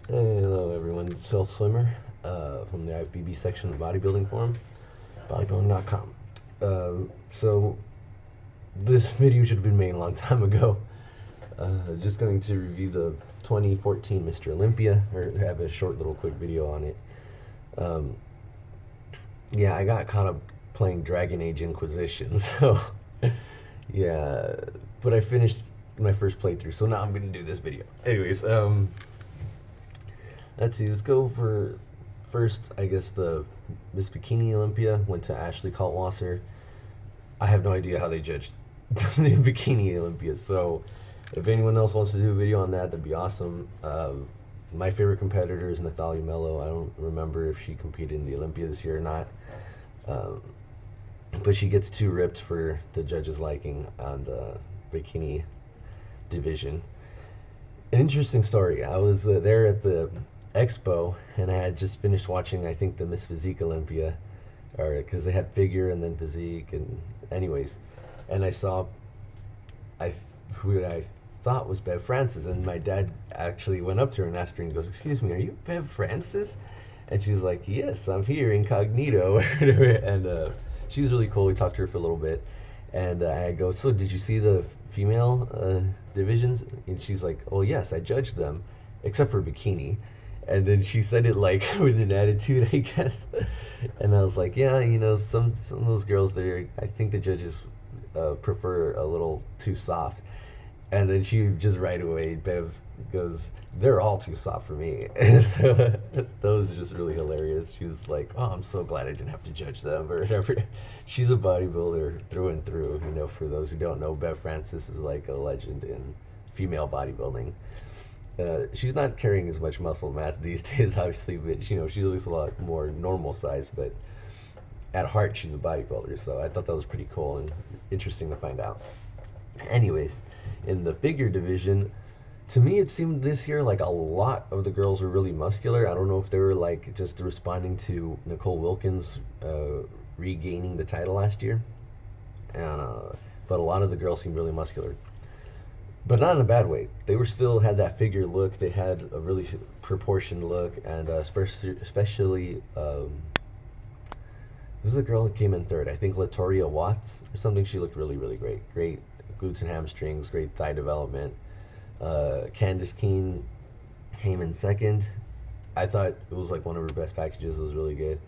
Hello everyone, Self Swimmer from the IFBB section of the bodybuilding forum, bodybuilding.com. So this video should have been made a long time ago. Just going to review the 2014 Mr. Olympia, or have a short little quick video on it. Um, yeah, I got caught up playing Dragon Age Inquisition, so yeah, but I finished my first playthrough, so now I'm gonna do this video. Anyways, let's see. Let's go for first. I guess the Miss Bikini Olympia went to Ashley Kaltwasser. I have no idea how they judged the Bikini Olympia. So if anyone else wants to do a video on that, that'd be awesome. My favorite competitor is Nathalia Mello. I don't remember if she competed in the Olympia this year or not. Um, but she gets too ripped for the judges' liking on the bikini division. An interesting story. I was there at the expo, and I had just finished watching, I think, the Miss Physique Olympia, or because they had figure and then physique, and anyways, and I saw I who I thought was Bev Francis, and my dad actually went up to her and asked her and goes, "Excuse me, are you Bev Francis?" And she's like, "Yes, I'm here incognito," and she was really cool. We talked to her for a little bit, and I go, "So did you see the female divisions?" And she's like, "Oh yes, I judged them, except for bikini." And then she said it like with an attitude, I guess. And I was like, "Yeah, some of those girls there, I think the judges prefer a little too soft." And then she just right away, Bev goes, "They're all too soft for me." And so that was just really hilarious. She was like, "Oh, I'm so glad I didn't have to judge them," or whatever. She's a bodybuilder through and through. For those who don't know, Bev Francis is like a legend in female bodybuilding. She's not carrying as much muscle mass these days, obviously, but she looks a lot more normal sized. But at heart, she's a bodybuilder. So I thought that was pretty cool and interesting to find out. Anyways, in the figure division, to me it seemed this year like a lot of the girls were really muscular. I don't know if they were like just responding to Nicole Wilkins regaining the title last year, and but a lot of the girls seemed really muscular, but not in a bad way. They were still had that figure look. They had a really proportioned look, and especially who's the girl that came in third? I think Latoria Watts or something. She looked really, really great. Great glutes and hamstrings, great thigh development. Candice Keene came in second. I thought it was like one of her best packages. It was really good.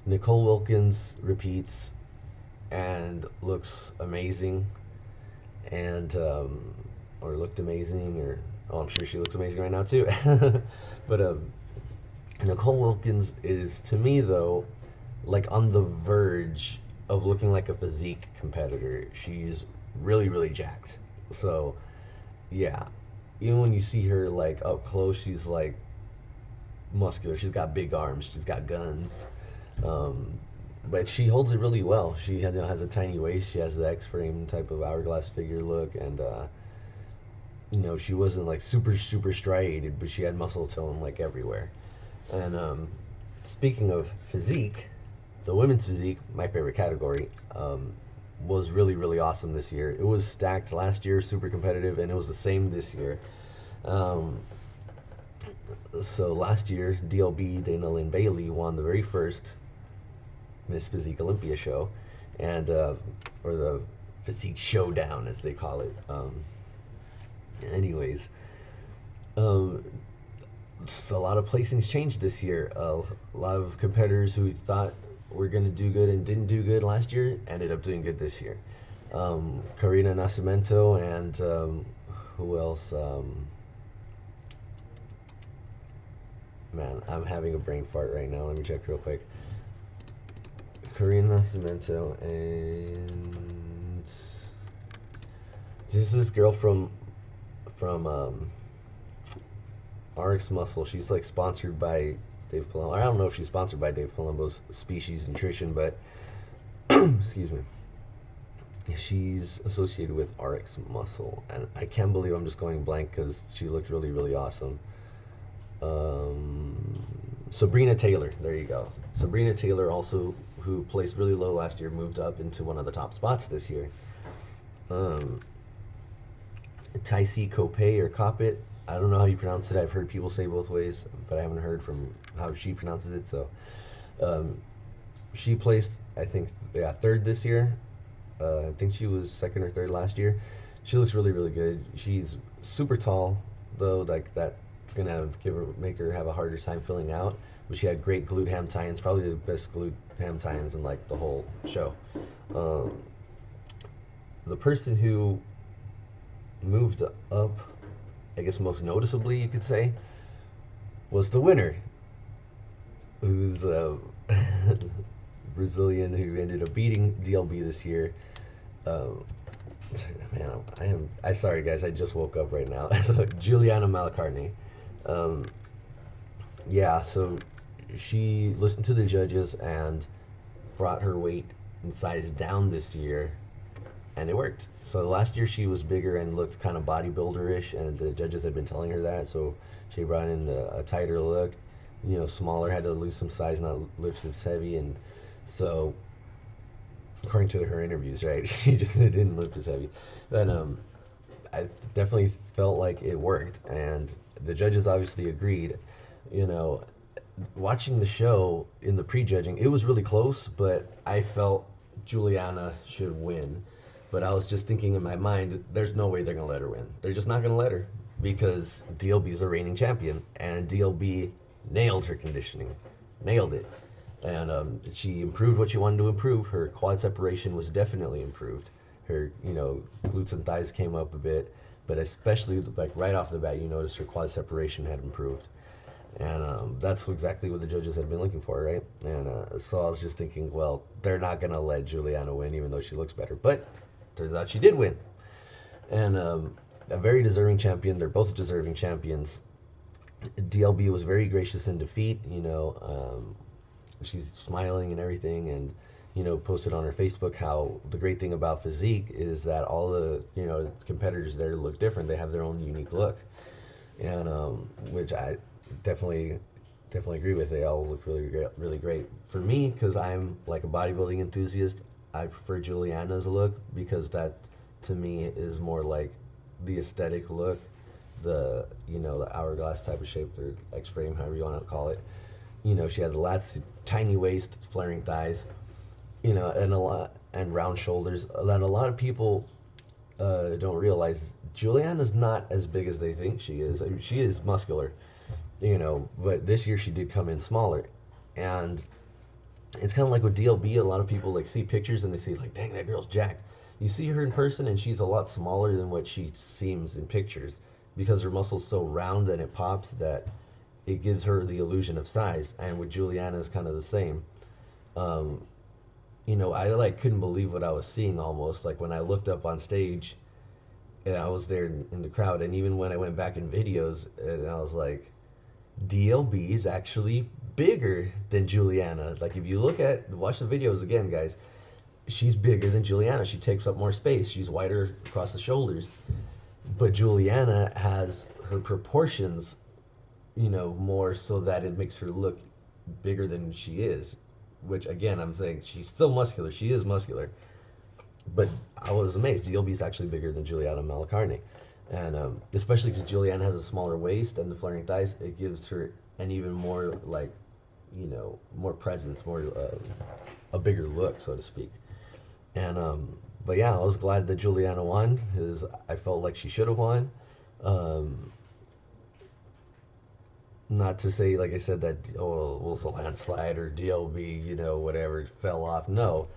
Nicole Wilkins repeats and looks amazing, and or looked amazing, or oh, I'm sure she looks amazing right now too. But Nicole Wilkins is, to me though, like on the verge of looking like a physique competitor. She's really, really jacked. So yeah, even when you see her like up close, she's like muscular. She's got big arms. She's got guns. Um, but she holds it really well. She has a tiny waist. She has the X-frame type of hourglass figure look, and she wasn't like super super striated, but she had muscle tone like everywhere. And speaking of physique, the women's physique, my favorite category, was really really awesome this year. It was stacked last year, super competitive, and it was the same this year. Um, so last year, DLB Dana Lynn Bailey won the very first Miss Physique Olympia show, and or the Physique Showdown as they call it. Anyways, um, a lot of placings changed this year. A lot of competitors who thought were going to do good and didn't do good last year ended up doing good this year. Karina Nascimento and who else? Man, I'm having a brain fart right now. Let me check real quick. Karina Nascimento and there's this girl from RX Muscle. She's like sponsored by Dave Palumbo. I don't know if she's sponsored by Dave Palumbo's Species Nutrition, but excuse me, she's associated with RX Muscle, and I can't believe I'm just going blank because she looked really really awesome. Sabrina Taylor, there you go. Sabrina Taylor also, who placed really low last year, moved up into one of the top spots this year. Um, Tyce Copay or Coppet, I don't know how you pronounce it. I've heard people say both ways, but I haven't heard from how she pronounces it. So um, she placed, I think, yeah, third this year. I think she was second or third last year. She looks really, really good. She's super tall, though. Like that's gonna give her make her have a harder time filling out. But she had great glute ham tie-ins, probably the best glute ham tie-ins in like the whole show. Um, the person who moved up, I guess most noticeably, you could say, was the winner, who's a Brazilian who ended up beating DLB this year. Um, man, I sorry guys, I just woke up right now. So Juliana Malacarne. Um, yeah, so she listened to the judges and brought her weight and size down this year, and it worked. So last year she was bigger and looked kind of bodybuilder-ish, and the judges had been telling her that. So she brought in a tighter look, smaller, had to lose some size, not lift as heavy, and so according to her interviews, right, she just didn't lift as heavy. But I definitely felt like it worked, and the judges obviously agreed. You know, watching the show in the prejudging, it was really close, but I felt Juliana should win. But I was just thinking in my mind, there's no way they're gonna let her win. They're just not gonna let her because DLB is a reigning champion, and DLB nailed her conditioning, nailed it, and she improved what she wanted to improve. Her quad separation was definitely improved. Her, glutes and thighs came up a bit, but especially like right off the bat, you notice her quad separation had improved. And that's exactly what the judges had been looking for, right? And so I was just thinking, well, they're not going to let Juliana win, even though she looks better. But turns out she did win. And a very deserving champion. They're both deserving champions. DLB was very gracious in defeat. She's smiling and everything. And, posted on her Facebook how the great thing about physique is that all the, competitors there look different. They have their own unique look. And which I definitely agree with. They all look really great, really great. For me, because I'm like a bodybuilding enthusiast, I prefer Juliana's look because that to me is more like the aesthetic look, the hourglass type of shape, or X-frame, however you want to call it. She had the lats, tiny waist, flaring thighs, and a lot and round shoulders. That a lot of people don't realize. Juliana's not as big as they think she is. I mean, she is muscular, but this year she did come in smaller. And it's kind of like with DLB, a lot of people like see pictures and they say like, dang, that girl's jacked. You see her in person and she's a lot smaller than what she seems in pictures because her muscle's so round and it pops that it gives her the illusion of size. And with Juliana is kind of the same. Um, I like couldn't believe what I was seeing almost. Like when I looked up on stage and I was there in the crowd, and even when I went back in videos, and I was like, DLB is actually bigger than Juliana. Like if you watch the videos again, guys, she's bigger than Juliana. She takes up more space. She's wider across the shoulders, but Juliana has her proportions, more so that it makes her look bigger than she is. Which again, I'm saying she's still muscular. She is muscular, but I was amazed. DLB is actually bigger than Juliana Malacarne, and especially because Juliana has a smaller waist and the flaring thighs, it gives her an even more like, more presence, more a bigger look, so to speak. And but yeah, I was glad that Juliana won because I felt like she should have won. Um, Not to say, like I said, that it was a landslide or DLB, whatever fell off. No,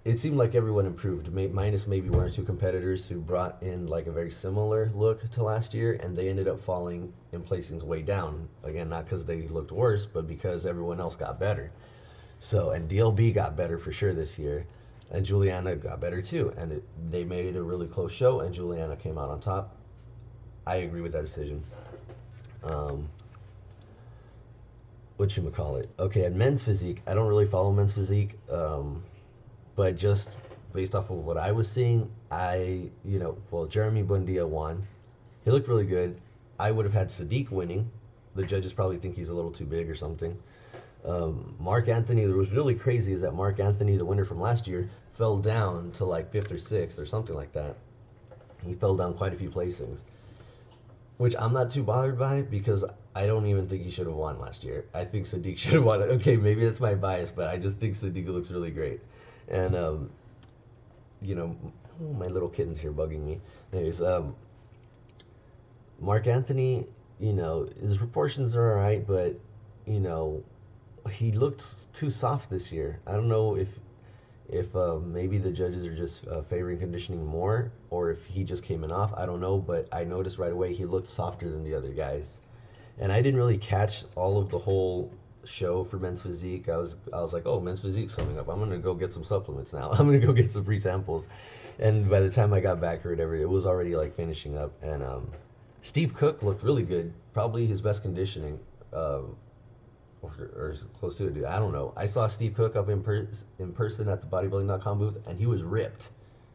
it seemed like everyone improved, minus maybe one or two competitors who brought in like a very similar look to last year, and they ended up falling in placings way down. Again, not because they looked worse, but because everyone else got better. So, and DLB got better for sure this year, and Juliana got better too, and they made it a really close show, and Juliana came out on top. I agree with that decision. Um, whatchamacallit. Okay, and men's physique, I don't really follow men's physique, but just based off of what I was seeing, Jeremy Bundia won. He looked really good. I would have had Sadiq winning. The judges probably think he's a little too big or something. Mark Anthony, what was really crazy is that Mark Anthony, the winner from last year, fell down to like fifth or sixth or something like that. He fell down quite a few placings. which I'm not too bothered by because I don't even think he should have won last year. I think Sadiq should have won. Okay, maybe that's my bias, but I just think Sadiq looks really great. And you know, oh, my little kitten's here bugging me. Anyways, Mark Anthony, his proportions are all right, but you know, he looked too soft this year. I don't know if maybe the judges are just favoring conditioning more, or if he just came in off. I don't know, but I noticed right away he looked softer than the other guys, and I didn't really catch all of the whole show for men's physique. I was like, oh, men's physique's coming up. I'm gonna go get some supplements now. I'm gonna go get some free samples, and by the time I got back or whatever, it was already like finishing up. And Steve Cook looked really good, probably his best conditioning. Or close to it, dude. I don't know. I saw Steve Cook up in person at the bodybuilding.com booth, and he was ripped.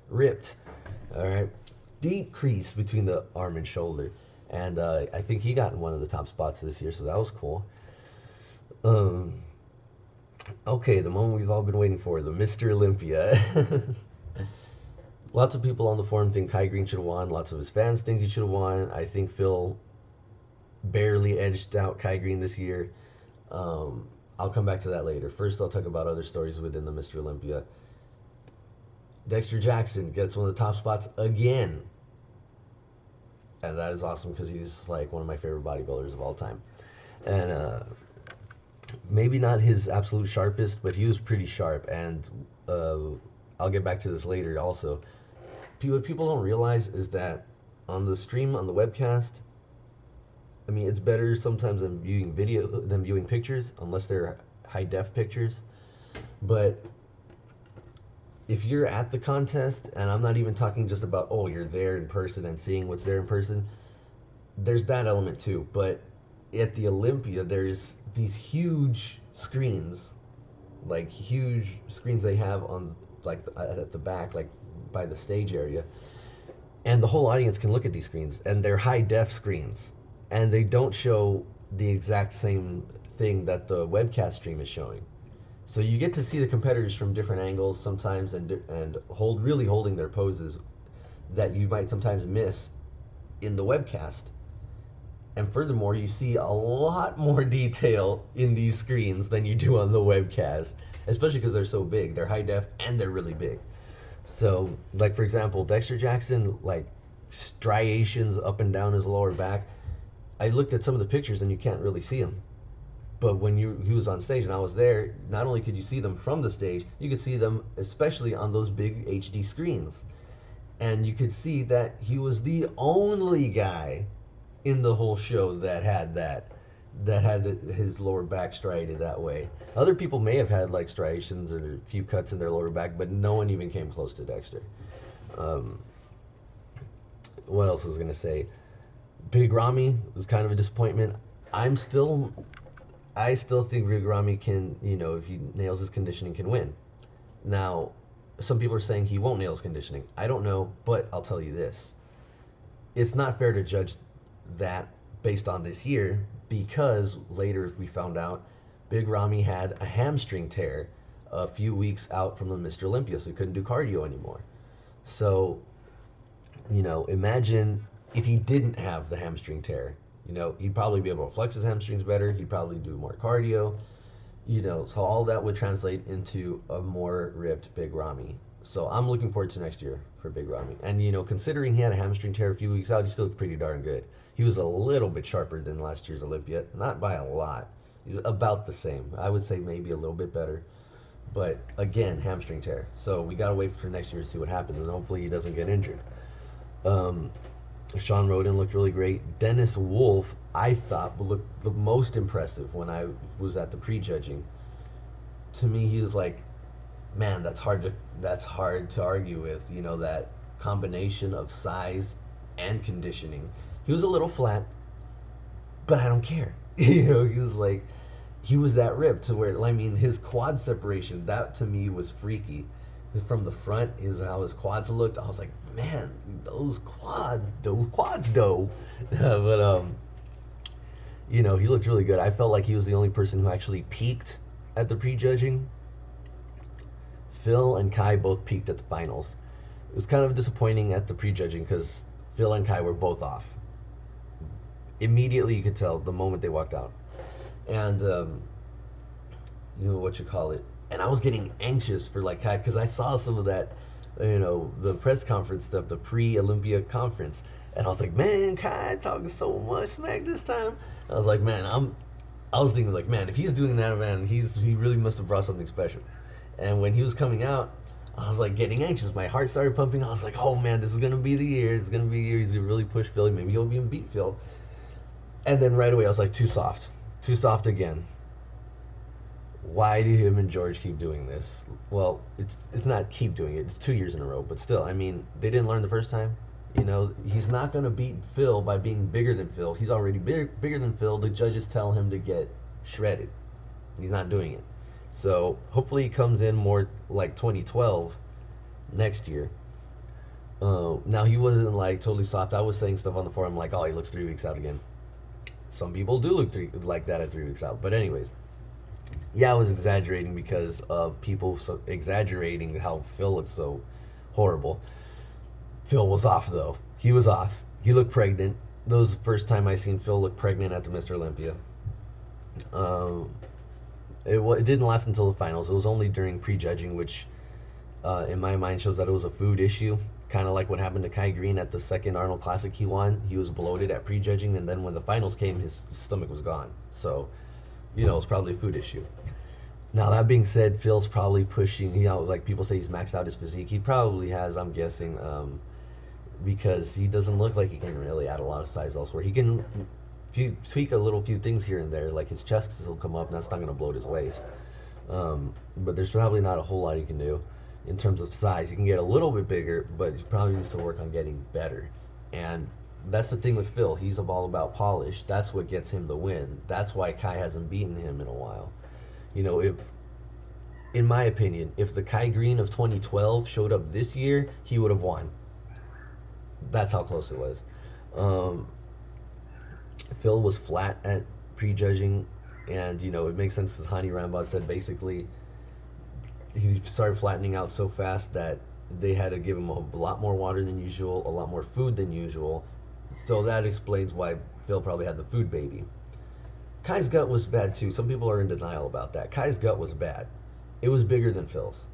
All right, deep crease between the arm and shoulder, and I think he got in one of the top spots this year, so that was cool. Um, okay, the moment we've all been waiting for, the Mr. Olympia. Lots of people on the forum think Kai Green should have won. Lots of his fans think he should have won. I think Phil barely edged out Kai Green this year. I'll come back to that later. First, I'll talk about other stories within the Mr. Olympia. Dexter Jackson gets one of the top spots again. And that is awesome because he's like one of my favorite bodybuilders of all time. And maybe not his absolute sharpest, but he was pretty sharp. And I'll get back to this later also. What people don't realize is that on the stream, on the webcast, I mean, it's better sometimes than viewing video than viewing pictures, unless they're high def pictures. But if you're at the contest, and I'm not even talking just about, oh, you're there in person and seeing what's there in person, there's that element too. But at the Olympia, there's these huge screens, like huge screens they have on, like at the back, like by the stage area, and the whole audience can look at these screens, and they're high def screens, and they don't show the exact same thing that the webcast stream is showing. So you get to see the competitors from different angles sometimes, and holding their poses that you might sometimes miss in the webcast. And furthermore, you see a lot more detail in these screens than you do on the webcast, especially because they're so big. They're high def and they're really big. So, like for example, Dexter Jackson, like striations up and down his lower back. I looked at some of the pictures and you can't really see them. But when he was on stage and I was there, not only could you see them from the stage, you could see them especially on those big HD screens. And you could see that he was the only guy in the whole show that had his lower back striated that way. Other people may have had like striations or a few cuts in their lower back, but no one even came close to Dexter. What else was I gonna say? Big Ramy was kind of a disappointment. I still think Big Ramy can, if he nails his conditioning, can win. Now, some people are saying he won't nail his conditioning. I don't know, but I'll tell you this. It's not fair to judge that based on this year, because later, if we found out, Big Ramy had a hamstring tear a few weeks out from the Mr. Olympia, so he couldn't do cardio anymore. So, imagine if he didn't have the hamstring tear. He'd probably be able to flex his hamstrings better. He'd probably do more cardio. So all that would translate into a more ripped Big Ramy. So I'm looking forward to next year for Big Ramy. And, considering he had a hamstring tear a few weeks out, he still looked pretty darn good. He was a little bit sharper than last year's Olympia. Not by a lot. He was about the same. I would say maybe a little bit better. But, again, hamstring tear. So we got to wait for next year to see what happens. And hopefully he doesn't get injured. Sean Roden looked really great. Dennis Wolf, I thought, looked the most impressive when I was at the prejudging. To me, he was like, man, that's hard to argue with. That combination of size and conditioning. He was a little flat, but I don't care. He was that ripped to where, his quad separation, that to me was freaky. From the front, how his quads looked. I was like, man, those quads, though. But he looked really good. I felt like he was the only person who actually peaked at the prejudging. Phil and Kai both peaked at the finals. It was kind of disappointing at the prejudging because Phil and Kai were both off. Immediately, you could tell the moment they walked out. And you know what you call it. And I was getting anxious for like Kai because I saw some of that, the press conference stuff, the pre-Olympia conference, and I was like, man, Kai talking so much smack this time. I was like, man, I was thinking like, man, if he's doing that, man, he really must have brought something special. And when he was coming out, I was like getting anxious. My heart started pumping. I was like, oh man, this is gonna be the year. It's gonna be the year. He's gonna really push Phil. Maybe he'll even beat Phil. And then right away, I was like, too soft again. Why do him and George keep doing this? Well, it's not keep doing it. It's 2 years in a row, but still, I mean, they didn't learn the first time. He's not gonna beat Phil by being bigger than Phil. He's already bigger than Phil. The judges tell him to get shredded. He's not doing it. So hopefully he comes in more like 2012 next year. Now he wasn't like totally soft. I was saying stuff on the forum like, oh, he looks 3 weeks out again. Some people do look like that at 3 weeks out. But anyways, yeah, I was exaggerating because of people exaggerating how Phil looked so horrible. Phil was off though. He was off. He looked pregnant. That was the first time I seen Phil look pregnant at the Mr. Olympia. Um, it didn't last until the finals. It was only during prejudging, which in my mind shows that it was a food issue. Kind of like what happened to Kai Green at the second Arnold Classic he won. He was bloated at prejudging, and then when the finals came, his stomach was gone. So, it's probably a food issue. Now that being said, Phil's probably pushing. Like people say, he's maxed out his physique. He probably has. I'm guessing, because he doesn't look like he can really add a lot of size elsewhere. He can tweak a little few things here and there, like his chest will come up, and that's not going to bloat his waist. But there's probably not a whole lot he can do in terms of size. He can get a little bit bigger, but he probably needs to work on getting better. And that's the thing with Phil. He's all about polish. That's what gets him the win. That's why Kai hasn't beaten him in a while. If in my opinion, if the Kai Green of 2012 showed up this year, he would have won. That's how close it was. Um, Phil was flat at prejudging, and it makes sense because Hani Rambod said basically he started flattening out so fast that they had to give him a lot more water than usual, a lot more food than usual. So that explains why Phil probably had the food baby. Kai's gut was bad too. Some people are in denial about that. Kai's gut was bad. It was bigger than Phil's.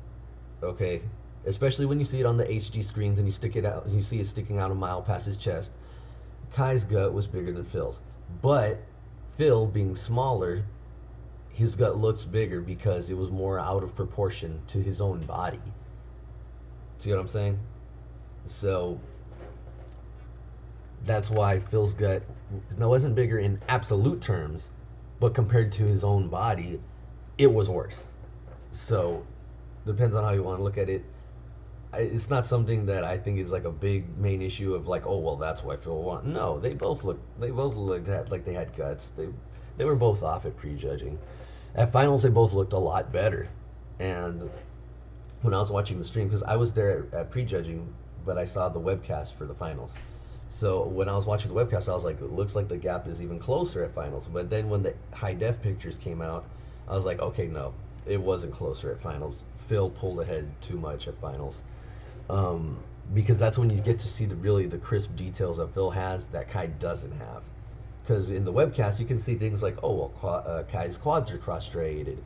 Okay? Especially when you see it on the HD screens and you stick it out, you see it sticking out a mile past his chest. Kai's gut was bigger than Phil's. But Phil, being smaller, his gut looks bigger because it was more out of proportion to his own body. See what I'm saying? So that's why Phil's gut wasn't bigger in absolute terms, but compared to his own body, it was worse. So depends on how you want to look at it. It's not something that I think is like a big main issue of like, oh well, that's why Phil won. No, they both looked like they had guts. They were both off at prejudging. At finals, they both looked a lot better. And when I was watching the stream, because I was there at prejudging, but I saw the webcast for the finals. So when I was watching the webcast, I was like, it looks like the gap is even closer at finals. But then when the high def pictures came out, I was like, okay, no, it wasn't closer at finals. Phil pulled ahead too much at finals. Because that's when you get to see the crisp details that Phil has that Kai doesn't have. Because in the webcast, you can see things like, oh, well, Kai's quads are cross-striated.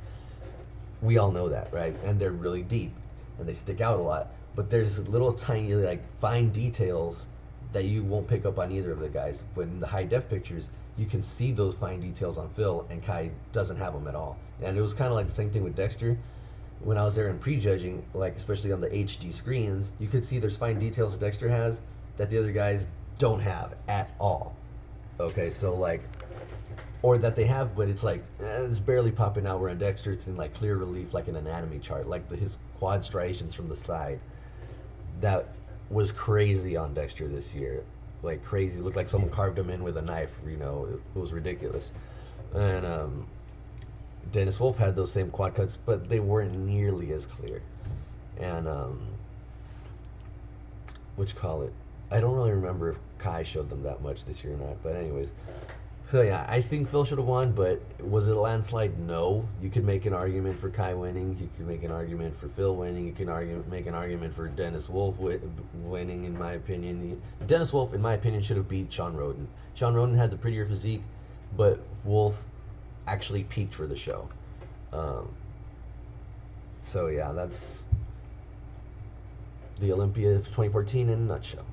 We all know that, right? And they're really deep, and they stick out a lot. But there's little tiny, like, fine details that you won't pick up on either of the guys. But in the high-def pictures, you can see those fine details on Phil, and Kai doesn't have them at all. And it was kind of like the same thing with Dexter. When I was there in prejudging, like, especially on the HD screens, you could see there's fine details that Dexter has that the other guys don't have at all. Okay, so like, or that they have, but it's like it's barely popping out. Where on Dexter, it's in like clear relief, like an anatomy chart, like his quad striations from the side. That was crazy on Dexter this year, like crazy. It looked like someone carved him in with a knife. It was ridiculous. And Dennis Wolf had those same quad cuts, but they weren't nearly as clear. And what you call it? I don't really remember if Kai showed them that much this year or not. But anyways, So yeah, I think Phil should have won, but was it a landslide? No. You could make an argument for Kai winning. You could make an argument for Phil winning. You can make an argument for Dennis Wolf winning, in my opinion. Dennis Wolf, in my opinion, should have beat Sean Roden. Sean Roden had the prettier physique, but Wolf actually peaked for the show. Um, so yeah, that's the Olympia of 2014 in a nutshell.